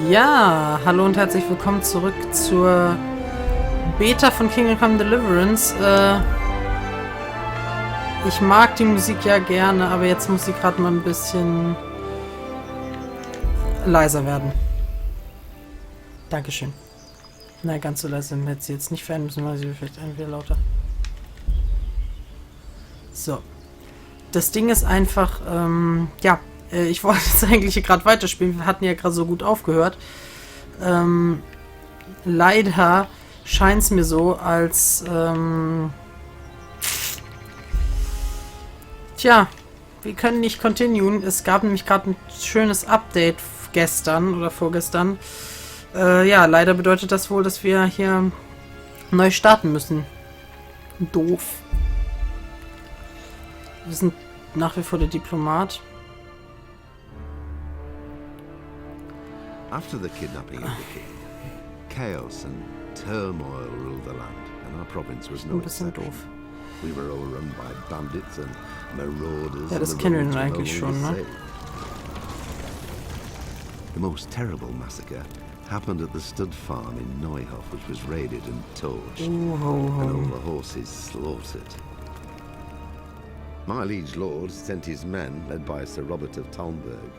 Ja, hallo und herzlich willkommen zurück zur Beta von Ingame Deliverance. Ich mag die Musik ja gerne, aber jetzt muss sie gerade mal ein bisschen leiser werden. Dankeschön. Na, ganz so leise hätte sie jetzt nicht verändern müssen, weil sie vielleicht entweder lauter. So. Das Ding ist einfach, ich wollte jetzt eigentlich gerade weiterspielen. Wir hatten ja gerade so gut aufgehört. Leider scheint es mir so, als wir können nicht continuen. Es gab nämlich gerade ein schönes Update gestern oder vorgestern. Leider bedeutet das wohl, dass wir hier neu starten müssen. Doof. Wir sind nach wie vor der Diplomat. After the kidnapping of the king, chaos and turmoil ruled the land, and our province was no exception. We were overrun by bandits and marauders. Ja, das kennen wir eigentlich schon, ne? The most terrible massacre happened at the stud farm in Neuanfang, which was raided and torched, and all the horses slaughtered. My liege lord sent his men, led by Sir Robert of Talmberg,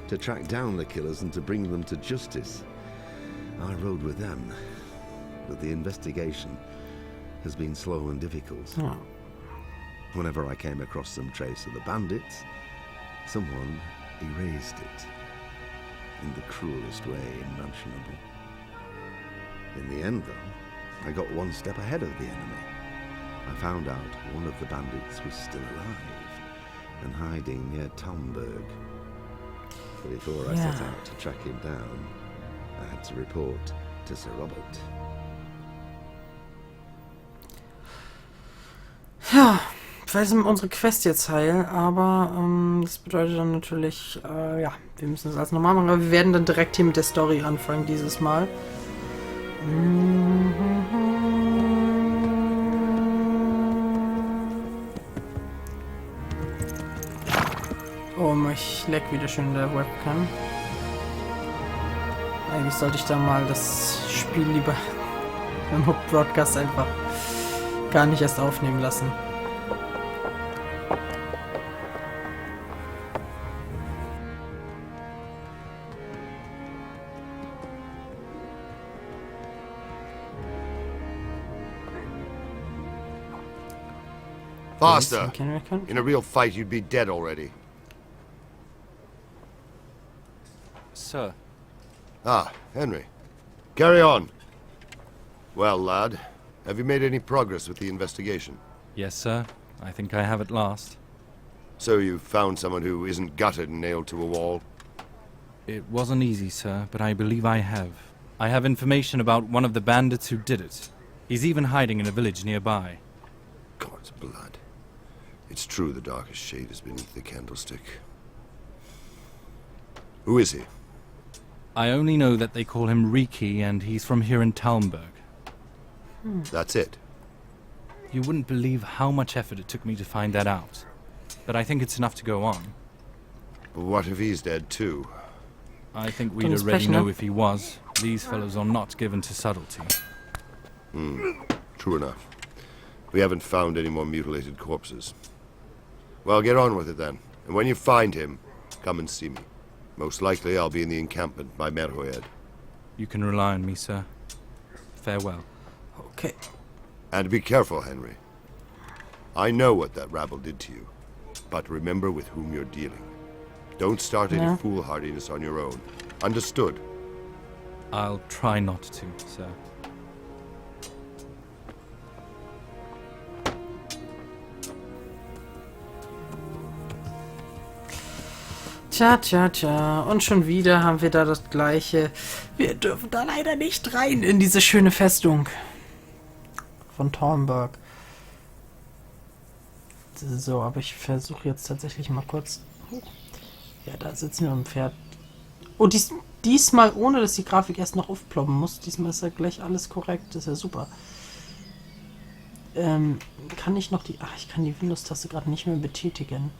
to track down the killers and to bring them to justice. I rode with them, but the investigation has been slow and difficult. Oh. Whenever I came across some trace of the bandits, someone erased it in the cruelest way imaginable. In the end, though, I got one step ahead of the enemy. I found out one of the bandits was still alive and hiding near Talmberg. But before I set out to track him down, I had to report to Sir Robert. Ja, vielleicht sind unsere Quest jetzt heil, aber das bedeutet dann natürlich, wir müssen das alles normal machen, aber wir werden dann direkt hier mit der Story anfangen dieses Mal. Oh, ich leck wieder schön in der Webcam. Eigentlich sollte ich da mal das Spiel lieber im Broadcast einfach gar nicht erst aufnehmen lassen. Faster! In a real fight, you'd be dead already. Sir. Ah, Henry. Carry on. Well, lad, have you made any progress with the investigation? Yes, sir. I think I have at last. So you've found someone who isn't gutted and nailed to a wall? It wasn't easy, sir, but I believe I have. I have information about one of the bandits who did it. He's even hiding in a village nearby. God's blood. It's true the darkest shade is beneath the candlestick. Who is he? I only know that they call him Riki, and he's from here in Talmberg. That's it? You wouldn't believe how much effort it took me to find that out. But I think it's enough to go on. But what if he's dead too? I think we'd already know if he was. These fellows are not given to subtlety. True enough. We haven't found any more mutilated corpses. Well, get on with it then. And when you find him, come and see me. Most likely I'll be in the encampment by Merhoed. You can rely on me, sir. Farewell. Okay. And be careful, Henry. I know what that rabble did to you. But remember with whom you're dealing. Don't start any foolhardiness on your own. Understood? I'll try not to, sir. Tja. Und schon wieder haben wir da das Gleiche. Wir dürfen da leider nicht rein in diese schöne Festung von Talmberg. So, aber ich versuche jetzt tatsächlich mal kurz... Ja, da sitzen wir am Pferd. Oh, diesmal ohne, dass die Grafik erst noch aufploppen muss. Diesmal ist ja gleich alles korrekt. Das ist ja super. Kann ich noch die... Ach, ich kann die Windows-Taste gerade nicht mehr betätigen.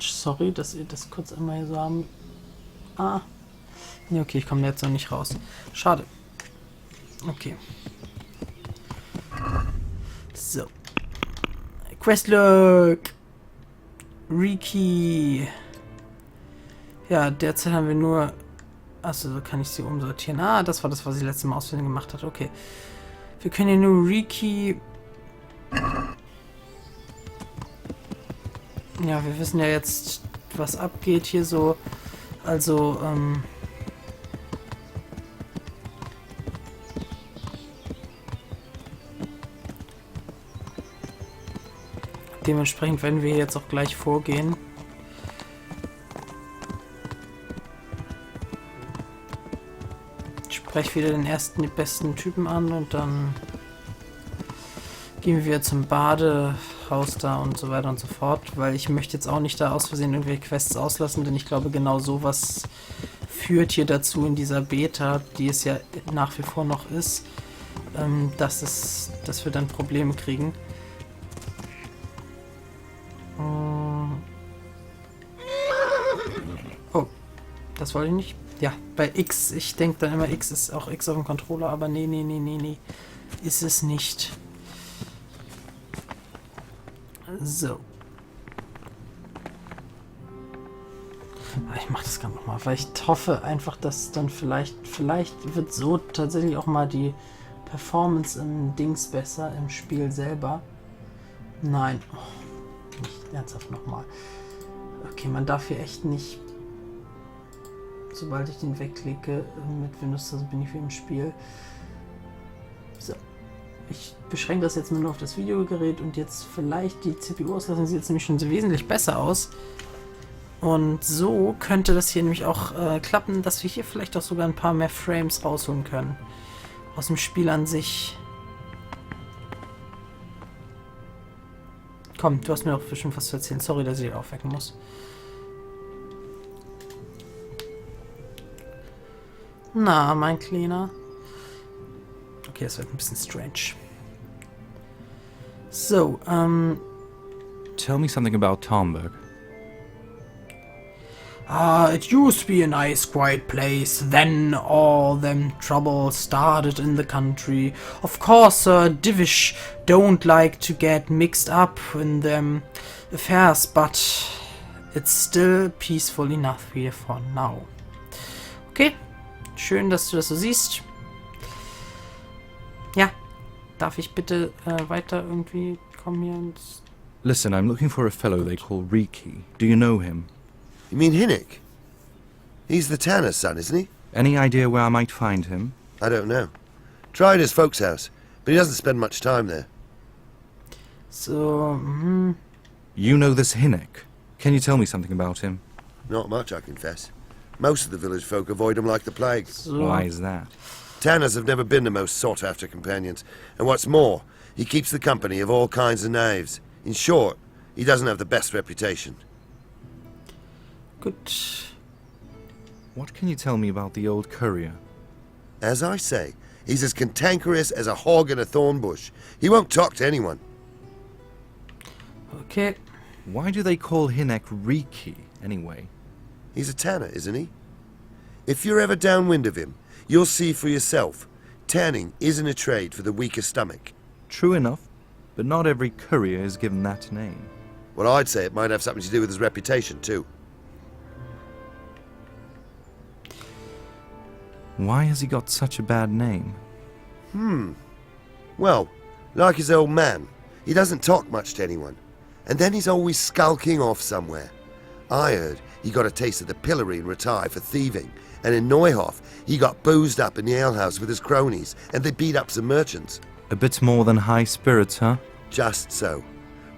Sorry, dass ihr das kurz einmal so haben Ah. Ja, okay, ich komme jetzt noch nicht raus. Schade. Okay. So. Questlog. Riki. Ja, derzeit haben wir nur... Achso, so kann ich sie umsortieren. Ah, das war das, was ich letztes Mal ausführlich gemacht hat. Okay. Wir können hier nur Riki... Ja, wir wissen ja jetzt, was abgeht hier so. Also, dementsprechend werden wir jetzt auch gleich vorgehen. Ich spreche wieder den besten Typen an und dann gehen wir zum Badehaus da und so weiter und so fort, weil ich möchte jetzt auch nicht da aus Versehen irgendwelche Quests auslassen, denn ich glaube genau sowas führt hier dazu in dieser Beta, die es ja nach wie vor noch ist, dass wir dann Probleme kriegen. Oh, das wollte ich nicht. Ja, bei X, ich denke dann immer, X ist auch X auf dem Controller, aber nee, ist es nicht. So. Ich mache das gerade nochmal, weil ich hoffe einfach, dass dann vielleicht wird so tatsächlich auch mal die Performance im Dings besser, im Spiel selber. Nein. Oh, nicht ernsthaft nochmal. Okay, man darf hier echt nicht, sobald ich den wegklicke mit Windows, also bin ich wieder im Spiel. So. Ich beschränke das jetzt nur noch auf das Videogerät und jetzt vielleicht die CPU auslassen. Sieht jetzt nämlich schon wesentlich besser aus. Und so könnte das hier nämlich auch klappen, dass wir hier vielleicht auch sogar ein paar mehr Frames rausholen können. Aus dem Spiel an sich. Komm, du hast mir doch bestimmt was zu erzählen. Sorry, dass ich dich aufwecken muss. Na, mein Kleiner. Okay, das wird ein bisschen strange. So, Tell me something about Talmberg. It used to be a nice, quiet place. Then all them trouble started in the country. Of course, Divish don't like to get mixed up in them affairs, but it's still peaceful enough here for now. Okay, schön, dass du das so siehst. Ja, darf ich bitte weiter irgendwie kommen hier ins... Listen, I'm looking for a fellow they call Riki. Do you know him? You mean Hinnick? He's the tanner's son, isn't he? Any idea where I might find him? I don't know. Tried his folks' house, but he doesn't spend much time there. So, You know this Hinnick. Can you tell me something about him? Not much, I confess. Most of the village folk avoid him like the plague. so. Why is that? Tanners have never been the most sought-after companions, and what's more, he keeps the company of all kinds of knaves. In short, he doesn't have the best reputation. Gut. What can you tell me about the old courier? As I say, he's as cantankerous as a hog in a thorn bush. He won't talk to anyone. Okay. Why do they call Hinnick Riki, anyway? He's a tanner, isn't he? If you're ever downwind of him, you'll see for yourself. Tanning isn't a trade for the weaker stomach. True enough, but not every courier is given that name. Well, I'd say it might have something to do with his reputation, too. Why has he got such a bad name? Well, like his old man, he doesn't talk much to anyone. And then he's always skulking off somewhere. I heard he got a taste of the pillory and retired for thieving. And in Neuhof, he got boozed up in the alehouse with his cronies, and they beat up some merchants. A bit more than high spirits, huh? Just so.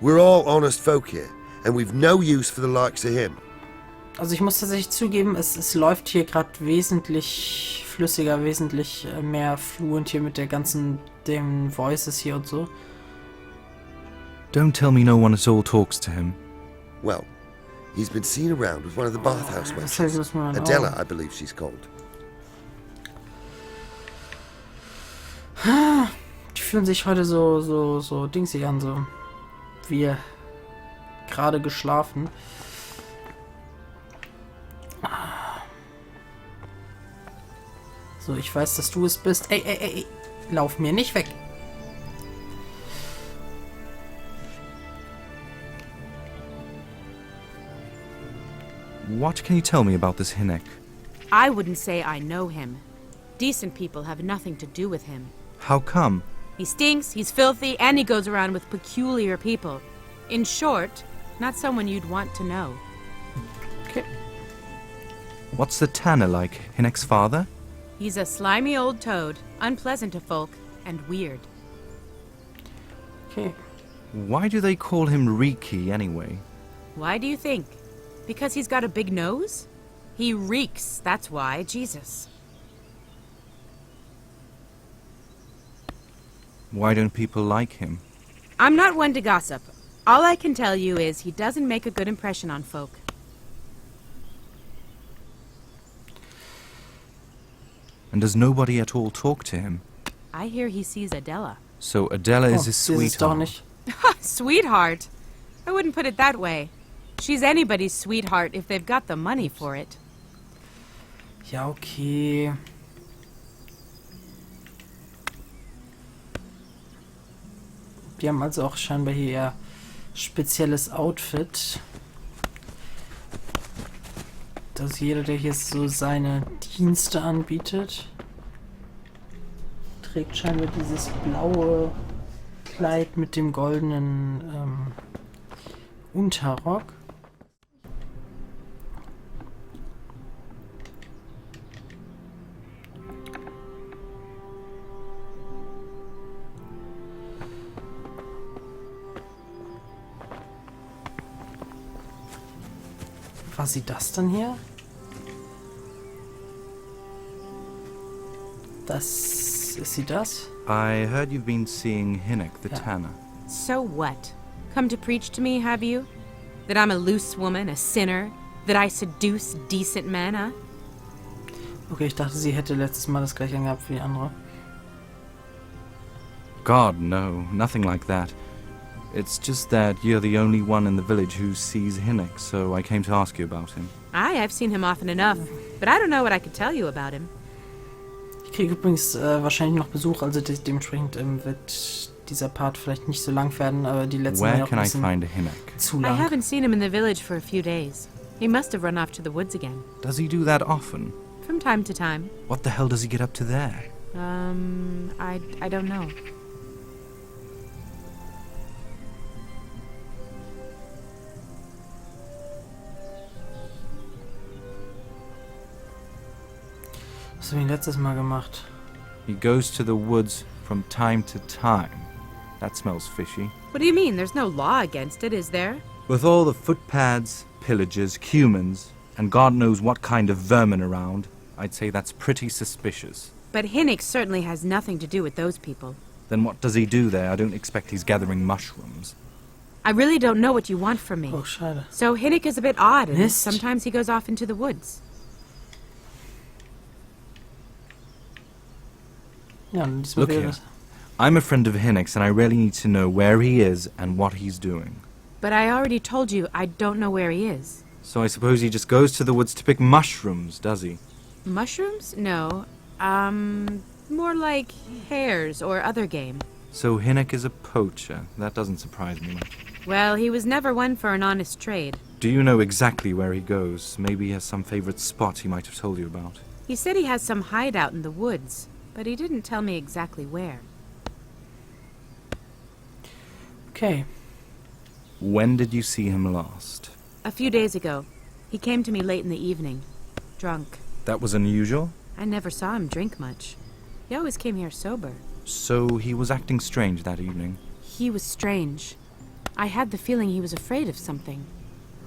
We're all honest folk here, and we've no use for the likes of him. Also ich muss tatsächlich zugeben, es läuft hier gerade wesentlich flüssiger, wesentlich mehr fluent hier mit der ganzen, den Voices hier und so. Don't tell me no one at all talks to him. Well, he's been seen around with one of the bathhouse Das heißt, wenches. dass man Adela, I believe she's called. Die fühlen sich heute so dingsig an, so wie gerade geschlafen. So, ich weiß, dass du es bist. Ey, ey, ey, lauf mir nicht weg. What can you tell me about this Hinek? I wouldn't say I know him. Decent people have nothing to do with him. How come? He stinks, he's filthy, and he goes around with peculiar people. In short, not someone you'd want to know. Okay. What's the Tanner like? Hinek's father? He's a slimy old toad, unpleasant to folk, and weird. Okay. Why do they call him Riki anyway? Why do you think? Because he's got a big nose? He reeks, that's why, Jesus. Why don't people like him? I'm not one to gossip. All I can tell you is he doesn't make a good impression on folk. And does nobody at all talk to him? I hear he sees Adela. So Adela is his sie ist es doch sweetheart. nicht. Sweetheart? I wouldn't put it that way. She's anybody's sweetheart if they've got the money for it. Ja, okay. Die haben also auch scheinbar hier ihr spezielles Outfit. Dass jeder, der hier so seine Dienste anbietet, trägt scheinbar dieses blaue Kleid mit dem goldenen Unterrock. War sie das denn hier? Das... Ist sie das? I heard you've been seeing Hinek the Yeah. Tanner. So what? Come to preach to me, have you? That I'm a loose woman, a sinner? That I seduce decent men, huh? Okay, ich dachte, sie hätte letztes Mal das gleiche angehabt wie die andere. God, no, nothing like that. It's just that you're the only one in the village who sees Hinek, so I came to ask you about him. Aye, I've seen him often enough, but I don't know what I could tell you about him. Ich kriege übrigens wahrscheinlich noch Besuch, also dementsprechend wird dieser Part vielleicht nicht so lang werden, aber die letzten Where waren auch can ein I bisschen find a Hinek? zu I lang. haven't seen him in the village for a few days. He must have run off to the woods again. Does he do that often? From time to time. What the hell does he get up to there? I don't know. Was haben wir letztes Mal gemacht? He goes to the woods from time to time. That smells fishy. What do you mean? There's no law against it, is there? With all the footpads, pillagers, humans, and God knows what kind of vermin around, I'd say that's pretty suspicious. But Hinnick certainly has nothing to do with those people. Then what does he do there? I don't expect he's gathering mushrooms. I really don't know what you want from me. Oh, schade. So Hinnick is a bit odd, and Mist. sometimes he goes off into the woods. Ja, und diesmal Look wäre here. das. I'm a friend of Hinnick's and I really need to know where he is and what he's doing. But I already told you I don't know where he is. So I suppose he just goes to the woods to pick mushrooms, does he? Mushrooms? No. More like hares or other game. So Hinnick is a poacher. That doesn't surprise me much. Well, he was never one for an honest trade. Do you know exactly where he goes? Maybe he has some favorite spot he might have told you about. He said he has some hideout in the woods, but he didn't tell me exactly where. Okay. When did you see him last? A few days ago. He came to me late in the evening. Drunk. That was unusual? I never saw him drink much. He always came here sober. So he was acting strange that evening. He was strange. I had the feeling he was afraid of something.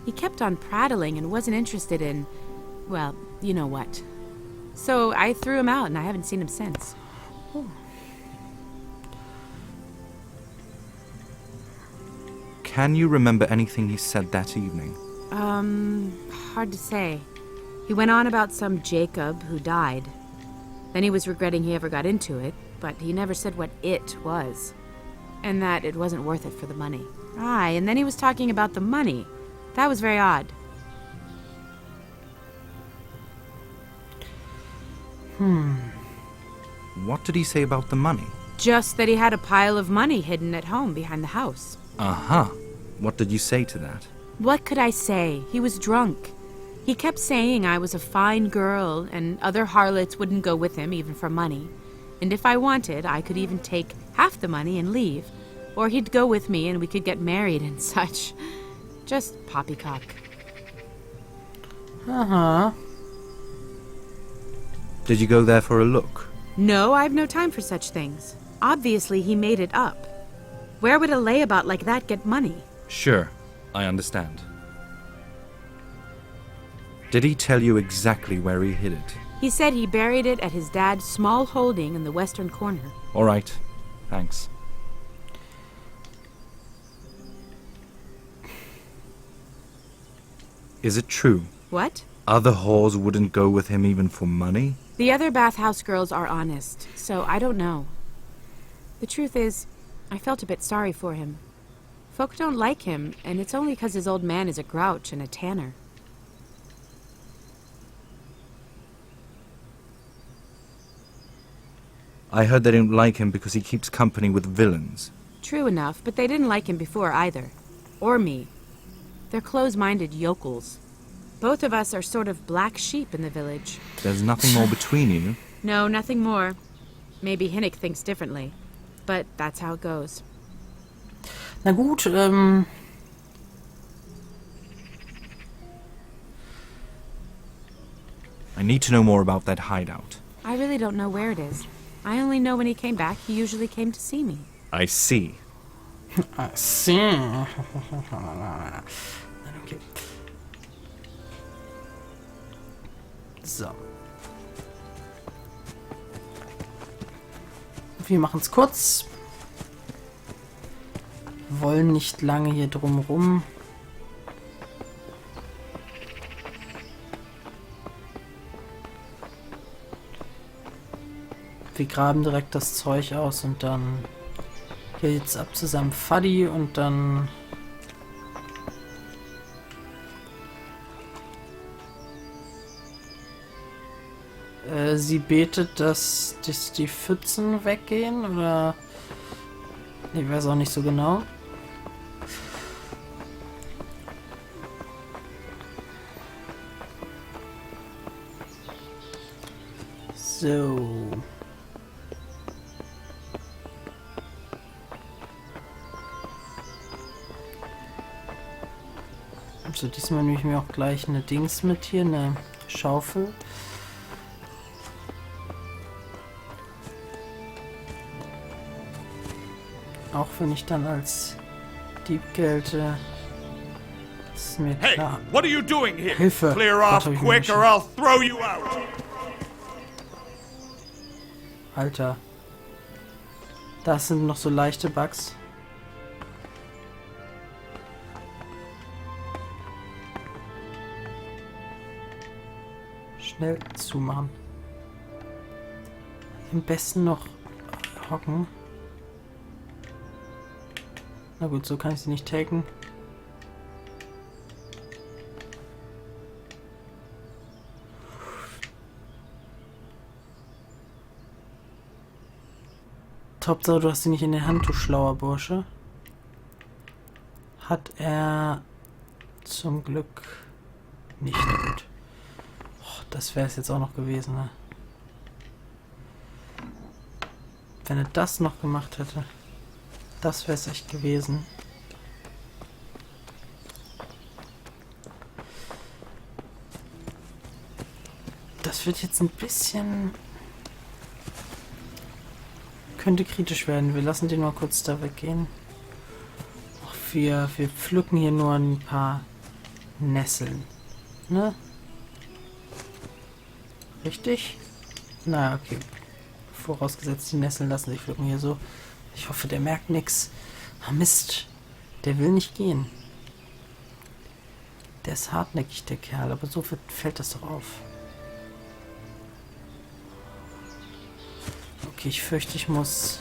He kept on prattling and wasn't interested in, well, you know what. So I threw him out and I haven't seen him since. Can you remember anything he said that evening? Hard to say. He went on about some Jacob who died. Then he was regretting he ever got into it, but he never said what it was. And that it wasn't worth it for the money. Aye, and then he was talking about the money. That was very odd. What did he say about the money? Just that he had a pile of money hidden at home behind the house. Uh-huh. What did you say to that? What could I say? He was drunk. He kept saying I was a fine girl, and other harlots wouldn't go with him even for money. And if I wanted, I could even take half the money and leave. Or he'd go with me and we could get married and such. Just poppycock. Aha. Did you go there for a look? No, I've no time for such things. Obviously, he made it up. Where would a layabout like that get money? Sure, I understand. Did he tell you exactly where he hid it? He said he buried it at his dad's small holding in the western corner. All right, thanks. Is it true? What? Other whores wouldn't go with him even for money? The other bathhouse girls are honest, so I don't know. The truth is, I felt a bit sorry for him. Folk don't like him, and it's only 'cause his old man is a grouch and a tanner. I heard they don't like him because he keeps company with villains. True enough, but they didn't like him before either. Or me. They're close-minded yokels. Both of us are sort of black sheep in the village. There's nothing more between you? No, nothing more. Maybe Hinnick thinks differently. But that's how it goes. Na gut, I need to know more about that hideout. I really don't know where it is. I only know when he came back, he usually came to see me. I see. okay. So. Wir machen es kurz. Wollen nicht lange hier drum rum. Wir graben direkt das Zeug aus und dann geht's ab zu seinem Fuddy und dann sie betet, dass die Pfützen weggehen, oder ich weiß auch nicht so genau. So. So, diesmal nehme ich mir auch gleich eine Dings mit hier, eine Schaufel. Auch wenn ich dann als Dieb gelte. Das ist mir klar. Hey, what are you doing here? Hilfe. Clear Gott, off hab ich mir quick nicht- or I'll throw you out. Alter. Das sind noch so leichte Bugs. Schnell zumachen. Am besten noch hocken. Na gut, so kann ich sie nicht taken. Hauptsache, du hast sie nicht in der Hand, du schlauer Bursche. Hat er zum Glück nicht. Gut. Oh, das wäre es jetzt auch noch gewesen, ne? Wenn er das noch gemacht hätte. Das wäre es echt gewesen. Das wird jetzt ein bisschen... Könnte kritisch werden. Wir lassen den mal kurz da weggehen. Ach, wir pflücken hier nur ein paar Nesseln. Ne? Richtig? Na, okay. Vorausgesetzt, die Nesseln lassen sich pflücken hier so. Ich hoffe, der merkt nichts. Ah, Mist. Der will nicht gehen. Der ist hartnäckig, der Kerl. Aber so fällt das doch auf. Okay, ich fürchte, ich muss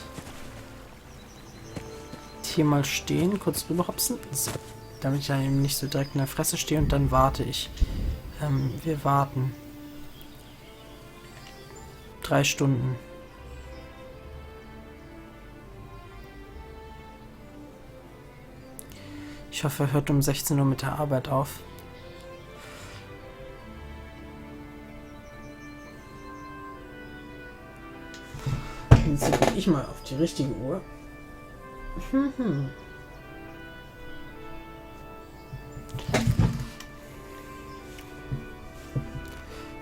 hier mal stehen, kurz rüberhopsen, so, damit ich dann eben nicht so direkt in der Fresse stehe und dann warte ich. Wir warten. 3 Stunden. hoffe, er hört um 16 Uhr mit der Arbeit auf. Jetzt gucke ich mal auf die richtige Uhr.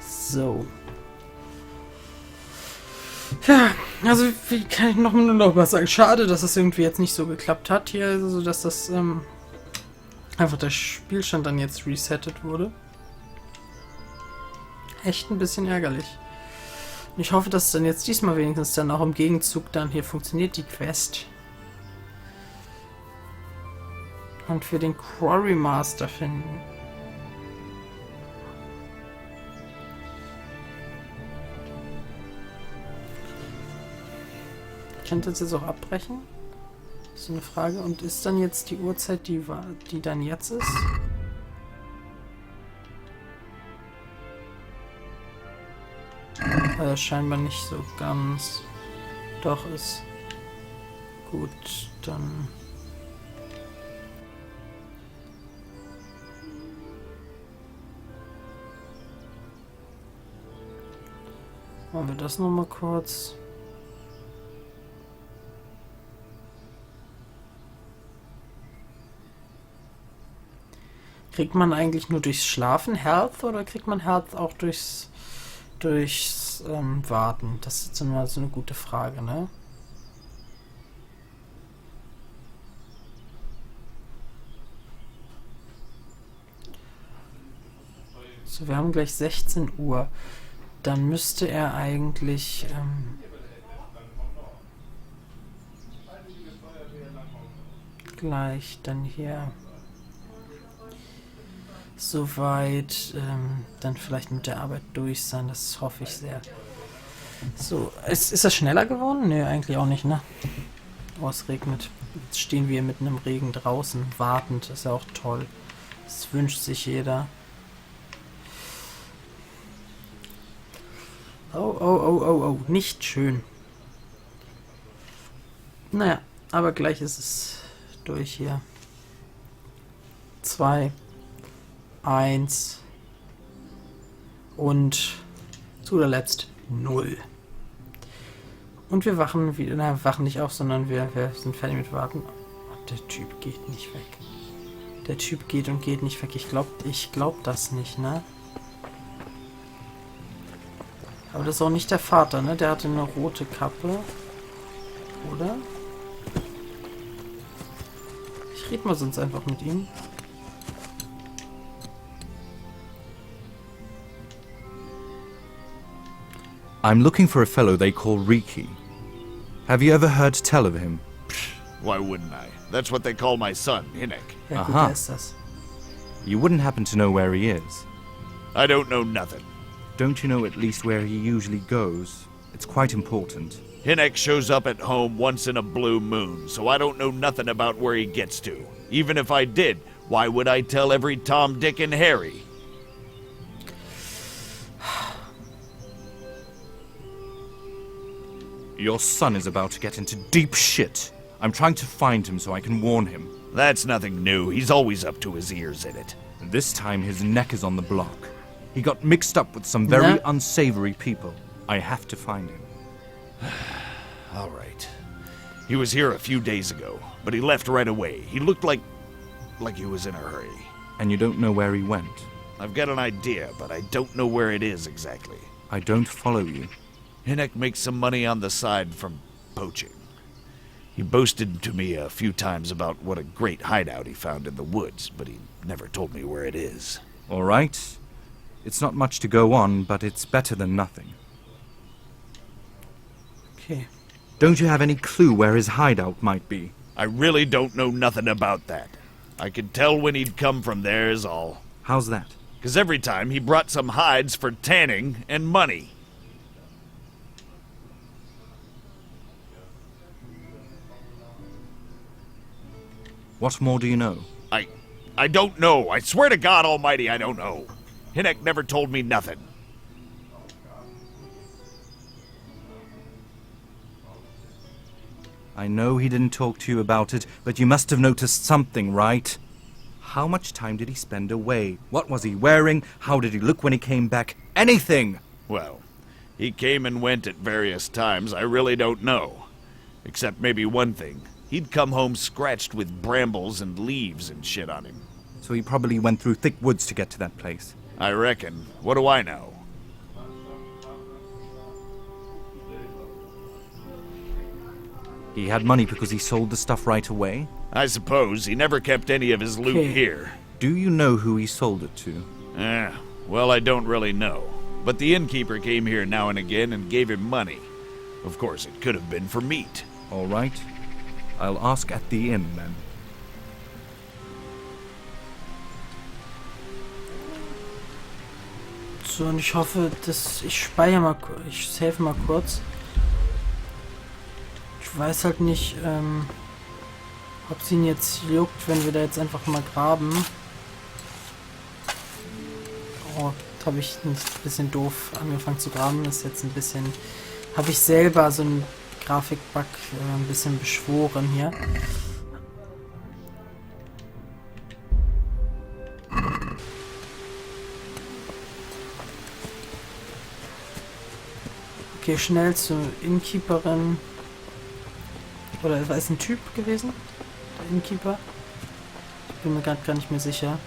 So. Ja, also wie kann ich nur noch was sagen? Schade, dass es irgendwie jetzt nicht so geklappt hat hier, also dass das einfach der Spielstand dann jetzt resettet wurde. Echt ein bisschen ärgerlich. Und ich hoffe, dass es dann jetzt diesmal wenigstens dann auch im Gegenzug dann hier funktioniert, die Quest. Und wir den Quarry Master finden. Ich könnte das jetzt auch abbrechen? Das ist so eine Frage. Und ist dann jetzt die Uhrzeit, die dann jetzt ist? Scheinbar nicht so ganz. Doch, ist gut, dann... Machen wir das nochmal kurz. Kriegt man eigentlich nur durchs Schlafen Health oder kriegt man Health auch durchs Warten? Das ist jetzt mal so eine gute Frage, ne? So, wir haben gleich 16 Uhr. Dann müsste er eigentlich gleich dann hier soweit dann vielleicht mit der Arbeit durch sein. Das hoffe ich sehr. So, ist das schneller geworden? Ne, eigentlich auch nicht, ne? Oh, es regnet. Jetzt stehen wir mitten im Regen draußen, wartend. Ist ja auch toll. Das wünscht sich jeder. Oh, nicht schön. Naja, aber gleich ist es durch hier. 2, 1 und zu der Letzt 0. Und wir wachen wieder, wachen nicht auf, sondern wir sind fertig mit Warten. Und der Typ geht nicht weg. Der Typ geht und geht nicht weg. Ich glaub das nicht, ne? Aber das ist auch nicht der Vater, ne? Der hatte eine rote Kappe. Oder? Ich rede mal sonst einfach mit ihm. I'm looking for a fellow they call Riki. Have you ever heard tell of him? Why wouldn't I? That's what they call my son, Hinek. Ja, gut, Aha. der ist das. You wouldn't happen to know where he is? I don't know nothing. Don't you know at least where he usually goes? It's quite important. Hinek shows up at home once in a blue moon, so I don't know nothing about where he gets to. Even if I did, why would I tell every Tom, Dick, and Harry? Your son is about to get into deep shit. I'm trying to find him so I can warn him. That's nothing new. He's always up to his ears in it. This time his neck is on the block. He got mixed up with some very unsavory people. I have to find him. All right. He was here a few days ago, but he left right away. He looked like he was in a hurry. And you don't know where he went? I've got an idea, but I don't know where it is exactly. I don't follow you. Hinek makes some money on the side from poaching. He boasted to me a few times about what a great hideout he found in the woods, but he never told me where it is. All right. It's not much to go on, but it's better than nothing. Okay. Don't you have any clue where his hideout might be? I really don't know nothing about that. I could tell when he'd come from there is all. How's that? 'Cause every time he brought some hides for tanning and money. What more do you know? I don't know. I swear to God Almighty, I don't know. Hinek never told me nothing. I know he didn't talk to you about it, but you must have noticed something, right? How much time did he spend away? What was he wearing? How did he look when he came back? Anything! Well, he came and went at various times. I really don't know. Except maybe one thing. He'd come home scratched with brambles and leaves and shit on him. So he probably went through thick woods to get to that place. I reckon. What do I know? He had money because he sold the stuff right away? I suppose he never kept any of his loot here. Do you know who he sold it to? Well, I don't really know. But the innkeeper came here now and again and gave him money. Of course, it could have been for meat. All right. I'll ask at the inn, then. So, und ich hoffe, dass ich speichere mal, ich save mal kurz. Ich weiß halt nicht, ob es ihn jetzt juckt, wenn wir da jetzt einfach mal graben. Oh, da habe ich ein bisschen doof angefangen zu graben. Das ist jetzt ein bisschen... Habe ich selber so einen Grafikbug ein bisschen beschworen hier. Okay, schnell zur Innkeeperin. Oder war es ein Typ gewesen? Der Innkeeper? Ich bin mir gerade gar nicht mehr sicher.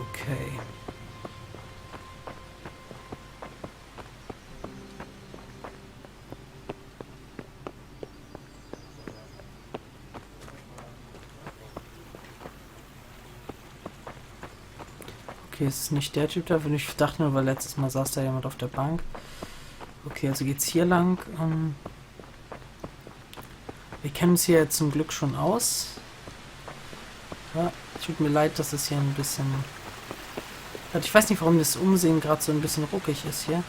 Okay. Okay, es ist nicht der Typ da, wenn ich dachte nur, weil letztes Mal saß da jemand auf der Bank. Okay, also geht's hier lang. Wir kennen uns hier zum Glück schon aus. Ja, tut mir leid, dass es hier ein bisschen... Also ich weiß nicht, warum das Umsehen gerade so ein bisschen ruckig ist hier.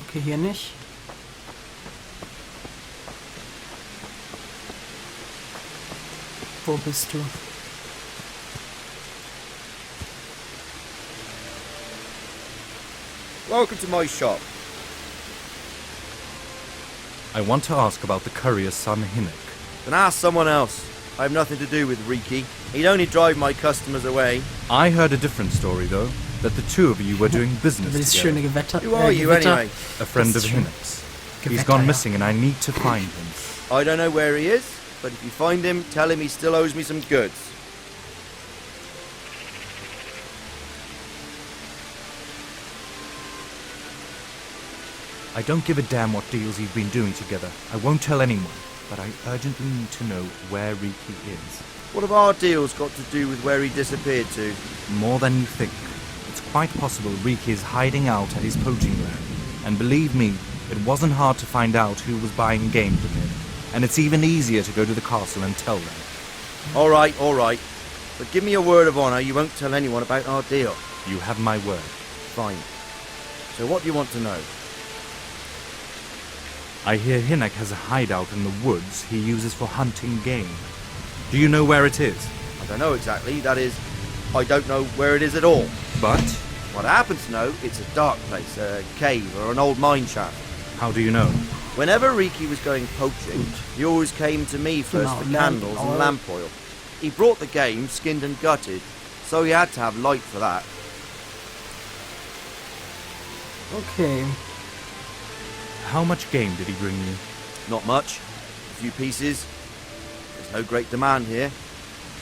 Okay, hier nicht. Wo bist du? Welcome to my shop. I want to ask about the courier's son, Hinnock. Then ask someone else. I have nothing to do with Riki. He'd only drive my customers away. I heard a different story, though, that the two of you were doing business Das together. schöne Gewitter. Who are you anyway? A friend of Das ist schön. Hinnock's. He's Gewitter, gone ja. missing and I need to find him. I don't know where he is, but if you find him, tell him he still owes me some goods. I don't give a damn what deals you've been doing together. I won't tell anyone, but I urgently need to know where Riki is. What have our deals got to do with where he disappeared to? More than you think. It's quite possible Riki is hiding out at his poaching land. And believe me, it wasn't hard to find out who was buying game from him. And it's even easier to go to the castle and tell them. All right. But give me a word of honor you won't tell anyone about our deal. You have my word. Fine. So what do you want to know? I hear Hinnock has a hideout in the woods he uses for hunting game. Do you know where it is? I don't know exactly. That is, I don't know where it is at all. But What I happen to know, it's a dark place, a cave or an old mine shaft. how do you know? Whenever Riki was going poaching, he always came to me first for candles and lamp oil. He brought the game skinned and gutted, so he had to have light for that. Okay. How much game did he bring you? Not much. A few pieces. There's no great demand here.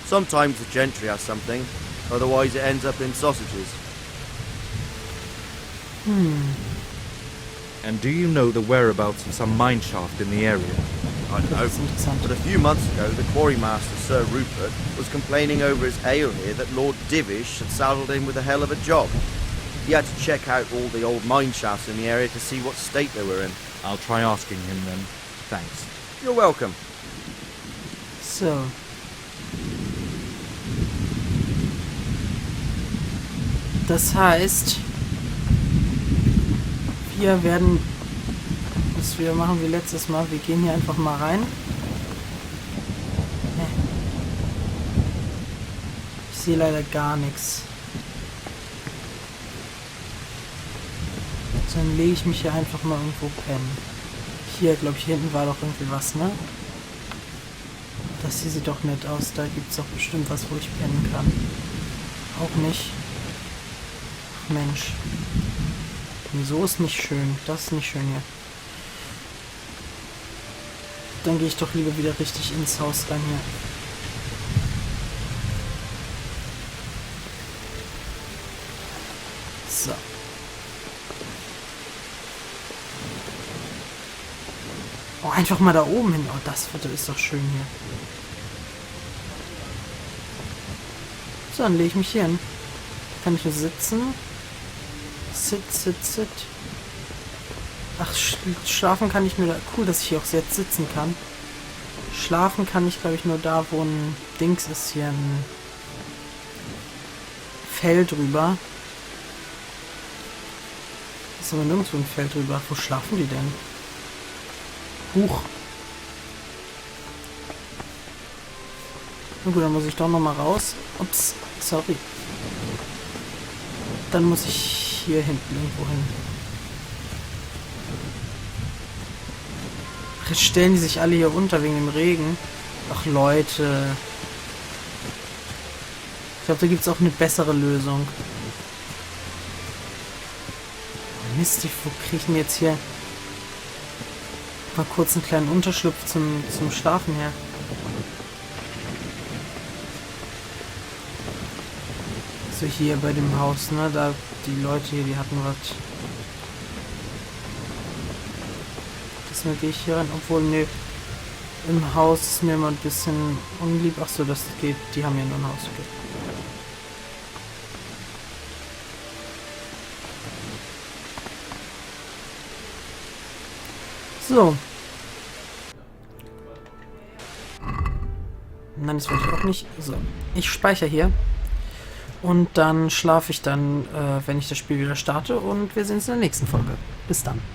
Sometimes the gentry has something, otherwise it ends up in sausages. And do you know the whereabouts of some mine shaft in the area? I don't know. Das ist interessant. But a few months ago, the quarrymaster, Sir Rupert, was complaining over his ale here that Lord Divish had saddled him with a hell of a job. He had to check out all the old mine shafts in the area to see what state they were in. I'll try asking him then. Thanks. You're welcome. So. Das heißt, wir werden das wieder machen wie letztes Mal. Wir gehen hier einfach mal rein. Ich sehe leider gar nichts. Dann lege ich mich hier einfach mal irgendwo pennen. Hier, glaube ich, hier hinten war doch irgendwie was, ne? Das hier sieht doch nett aus. Da gibt es doch bestimmt was, wo ich pennen kann. Auch nicht. Ach, Mensch. So ist nicht schön. Das ist nicht schön hier. Dann gehe ich doch lieber wieder richtig ins Haus rein hier. So. Oh, einfach mal da oben hin. Oh, das ist doch schön hier. So, dann lege ich mich hier hin. Kann ich nur sitzen? Sit. Ach, schlafen kann ich nur da. Cool, dass ich hier auch jetzt sitzen kann. Schlafen kann ich, glaube ich, nur da, wo ein Dings ist. Hier ein Fell drüber. Ist aber nirgendwo ein Fell drüber. Wo schlafen die denn? Huch. Na gut, dann muss ich doch nochmal raus. Ups, sorry. Dann muss ich hier hinten irgendwo hin. Jetzt stellen die sich alle hier unter wegen dem Regen. Ach Leute. Ich glaube, da gibt es auch eine bessere Lösung. Mist, wo kriege ich denn jetzt hier mal kurz einen kleinen Unterschlupf zum Schlafen her? So hier bei dem Haus, ne? Da die Leute hier, die hatten was. Deswegen gehe ich hier rein, obwohl, ne, im Haus ist mir immer ein bisschen unlieb. Ach so, das geht, die haben ja nur ein Haus. Okay. So. Nein, das wollte ich auch nicht. So. Ich speichere hier. Und dann schlafe ich dann, wenn ich das Spiel wieder starte. Und wir sehen uns in der nächsten Folge. Bis dann.